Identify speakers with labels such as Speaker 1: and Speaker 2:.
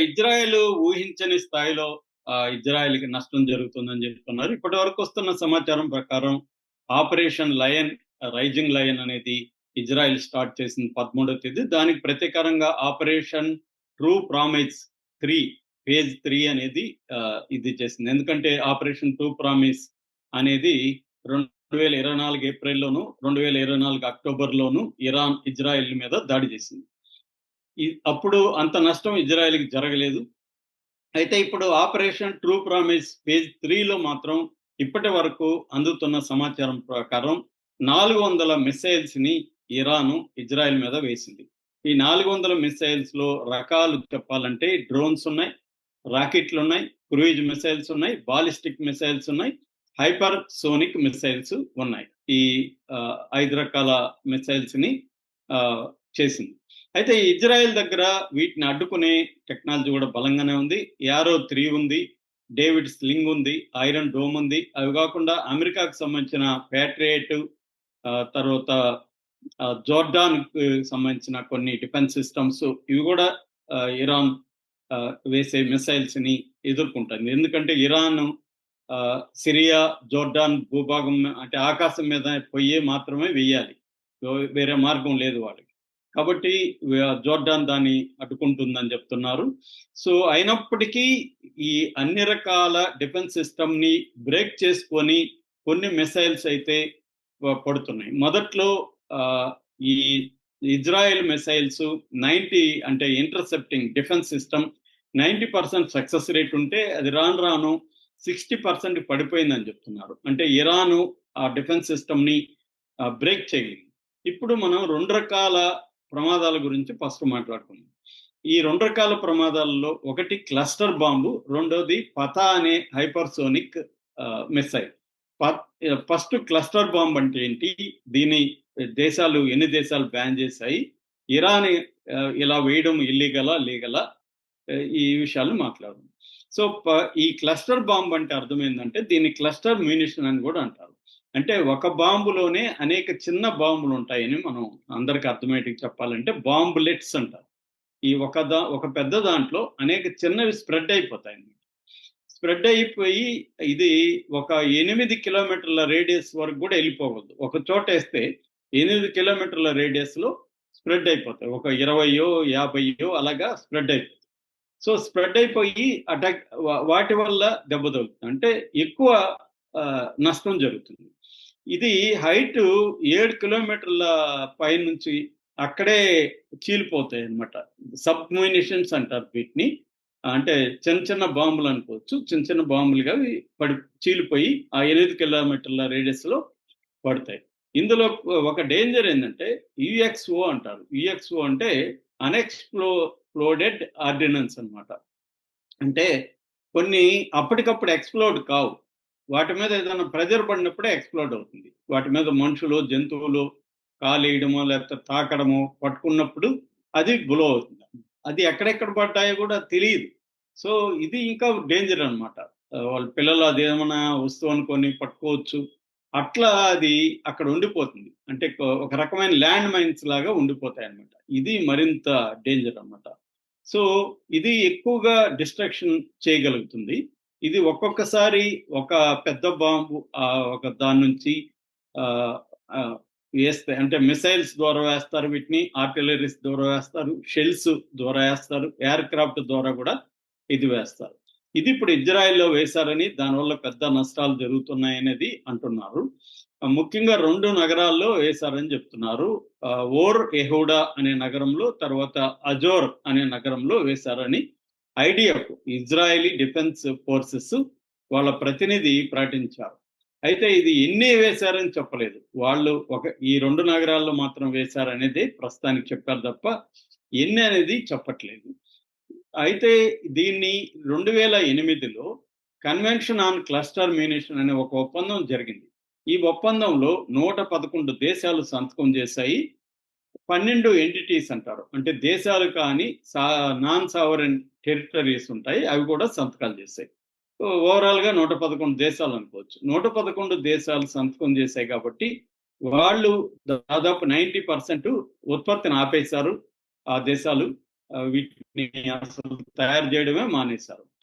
Speaker 1: Israel ఊహించని స్థాయిలో ఇజ్రాయెల్‌కి నష్టం జరుగుతుందని చెప్తున్నారు. ఇప్పటివరకు వస్తున్న సమాచారం ప్రకారం ఆపరేషన్ లయన్ రైజింగ్ లయన్ అనేది ఇజ్రాయెల్ స్టార్ట్ చేసింది 13వ తేదీ. దానికి ప్రతీకారంగా ఆపరేషన్ ట్రూ ప్రామిస్ 3 ఫేజ్ 3 అనేది ఇది చేసింది. ఎందుకంటే ఆపరేషన్ ట్రూ ప్రామిస్ అనేది 2024 ఏప్రిల్‌లోను, 2024 అక్టోబర్‌లోను ఇరాన్ ఇజ్రాయెల్ మీద దాడి చేసింది. అప్పుడు అంత నష్టం ఇజ్రాయెల్‌కి జరగలేదు. అయితే ఇప్పుడు ఆపరేషన్ ట్రూ ప్రామిస్ ఫేజ్ 3లో మాత్రం ఇప్పటి వరకు అందుతున్న సమాచారం ప్రకారం 400 మిసైల్స్‌ని ఇరాను ఇజ్రాయెల్ మీద వేసింది. ఈ 400 మిసైల్స్‌లో రకాలు చెప్పాలంటే డ్రోన్స్ ఉన్నాయి, రాకెట్లు ఉన్నాయి, క్రూయిజ్ మిసైల్స్ ఉన్నాయి, బాలిస్టిక్ మిసైల్స్ ఉన్నాయి, హైపర్ సోనిక్ మిసైల్స్ ఉన్నాయి. ఈ 5 రకాల మిసైల్స్‌ని చేసింది. అయితే ఇజ్రాయెల్ దగ్గర వీటిని అడ్డుకునే టెక్నాలజీ కూడా బలంగానే ఉంది. యారో 3 ఉంది, డేవిడ్ స్లింగ్ ఉంది, ఐరన్ డోమ్ ఉంది. అవి కాకుండా అమెరికాకు సంబంధించిన ప్యాట్రియేట్, తర్వాత జోర్డాన్ సంబంధించిన కొన్ని డిఫెన్స్ సిస్టమ్స్ ఇవి కూడా ఇరాన్ వేసే మిసైల్స్ ని ఎదుర్కొంటుంది. ఎందుకంటే ఇరాన్ సిరియా, జోర్డాన్ భూభాగం అంటే ఆకాశం మీద పొయ్యి మాత్రమే వెయ్యాలి, వేరే మార్గం లేదు వాళ్ళకి. కాబట్టి జోర్డాన్ దాన్ని అడ్డుకుంటుందని చెప్తున్నారు. సో అయినప్పటికీ ఈ అన్ని రకాల డిఫెన్స్ సిస్టమ్ ని బ్రేక్ చేసుకొని కొన్ని మిసైల్స్ అయితే పడుతున్నాయి. మొదట్లో ఈ ఇజ్రాయెల్ మిసైల్స్ 90 అంటే ఇంటర్సెప్టింగ్ డిఫెన్స్ సిస్టమ్ 90% సక్సెస్ రేట్ ఉంటే అది రాను రాను 60% పడిపోయిందని చెప్తున్నారు. అంటే ఇరాను ఆ డిఫెన్స్ సిస్టమ్ ని బ్రేక్ చేయగలిగింది. ఇప్పుడు మనం 2 రకాల ప్రమాదాల గురించి ఫస్ట్ మాట్లాడుకుందాం. ఈ 2 రకాల ప్రమాదాలలో ఒకటి క్లస్టర్ బాంబు, రెండోది పతా అనే hypersonic missile. First cluster bomb అంటే ఏంటి, దీని ఎన్ని దేశాలు బ్యాన్ చేశాయి, ఇరాన్ ఇలా వేయడం ఇల్లీగలా లీగలా, ఈ విషయాలు మాట్లాడదాం. సో ఈ క్లస్టర్ బాంబ్ అంటే అర్థం ఏంటంటే దీన్ని క్లస్టర్ మ్యూనిషన్ అని కూడా అంటారు. అంటే ఒక బాంబులోనే అనేక చిన్న బాంబులు ఉంటాయని మనం అందరికి అర్థమయ్యేటికి చెప్పాలంటే బాంబులెట్స్ అంటారు. ఈ ఒక పెద్ద దాంట్లో అనేక చిన్నవి స్ప్రెడ్ అయిపోతాయి. స్ప్రెడ్ అయిపోయి ఇది ఒక 8 కిలోమీటర్ల రేడియస్ వరకు కూడా వెళ్ళిపోవద్దు. ఒక చోట వేస్తే 8 కిలోమీటర్ల రేడియస్ లో స్ప్రెడ్ అయిపోతాయి. ఒక 20 50 అలాగా స్ప్రెడ్ అయిపోతాయి. సో స్ప్రెడ్ అయిపోయి వాటి వల్ల దెబ్బ తగులుతుంది, అంటే ఎక్కువ నష్టం జరుగుతుంది. ఇది హైట్ 7 కిలోమీటర్ల పై నుంచి అక్కడే చీలిపోతాయి అన్నమాట. సబ్ మ్యూనిషన్స్ అంటారు వీటిని. అంటే చిన్న చిన్న బాంబులు అనుకోవచ్చు. చిన్న చిన్న బాంబులుగా చీలిపోయి ఆ 8 కిలోమీటర్ల రేడియస్ లో పడతాయి. ఇందులో ఒక డేంజర్ ఏంటంటే యుఎక్స్ఓ అంటారు. యుఎక్స్ఓ అంటే అన్ఎక్స్ప్లోడెడ్ ఆర్డినెన్స్ అన్నమాట. అంటే కొన్ని అప్పటికప్పుడు ఎక్స్ప్లోడ్ కావు, వాటి మీద ఏదైనా ప్రెజర్ పడినప్పుడే ఎక్స్ప్లోడ్ అవుతుంది. వాటి మీద మనుషులు, జంతువులు కాలేయడమో లేకపోతే తాకడమో పట్టుకున్నప్పుడు అది బ్లో అవుతుంది. అది ఎక్కడెక్కడ పడ్డాయో కూడా తెలియదు. సో ఇది ఇంకా డేంజర్ అనమాట. వాళ్ళ పిల్లలు అది ఏమైనా వస్తువు అనుకొని పట్టుకోవచ్చు, అట్లా అది అక్కడ ఉండిపోతుంది. అంటే ఒక రకమైన ల్యాండ్ మైన్స్ లాగా ఉండిపోతాయి అనమాట. ఇది మరింత డేంజర్ అనమాట. సో ఇది ఎక్కువగా డిస్ట్రక్షన్ చేయగలుగుతుంది. ఇది ఒక్కొక్కసారి ఒక పెద్ద బాంబు ఒక దాని నుంచి వేస్తే, అంటే మిసైల్స్ ద్వారా వేస్తారు, వీటిని ఆర్టిలరీస్ ద్వారా వేస్తారు, షెల్స్ ద్వారా వేస్తారు, ఎయిర్ క్రాఫ్ట్ ద్వారా కూడా ఇది వేస్తారు. ఇది ఇప్పుడు ఇజ్రాయెల్లో వేశారని దానివల్ల పెద్ద నష్టాలు జరుగుతున్నాయనేది అంటున్నారు. ముఖ్యంగా 2 నగరాల్లో వేశారని చెప్తున్నారు. ఓర్ ఎహూడా అనే నగరంలో, తర్వాత అజోర్ అనే నగరంలో వేశారని ఐడిఎఫ్ ఇజ్రాయలీ డిఫెన్స్ ఫోర్సెస్ వాళ్ళ ప్రతినిధి ప్రకటించారు. అయితే ఇది ఎన్ని వేశారని చెప్పలేదు. వాళ్ళు ఈ 2 నగరాల్లో మాత్రం వేశారనేది ప్రస్తుతానికి చెప్పారు తప్ప ఎన్ని అనేది చెప్పట్లేదు. అయితే దీన్ని 2008లో కన్వెన్షన్ ఆన్ క్లస్టర్ మ్యూనిషన్ అనే ఒక ఒప్పందం జరిగింది. ఈ ఒప్పందంలో 111 దేశాలు సంతకం చేశాయి. 12 ఎంటిటీస్ అంటారు, అంటే దేశాలు కానీ నాన్ సావరెన్ టెరిటరీస్ ఉంటాయి, అవి కూడా సంతకాలు చేశాయి. ఓవరాల్ గా 111 దేశాలు అనుకోవచ్చు. 111 దేశాలు సంతకం చేశాయి కాబట్టి వాళ్ళు దాదాపు 90% ఉత్పత్తిని ఆపేశారు ఆ దేశాలు. వీటిని అసలు తయారు చేయడమే మానేశారు.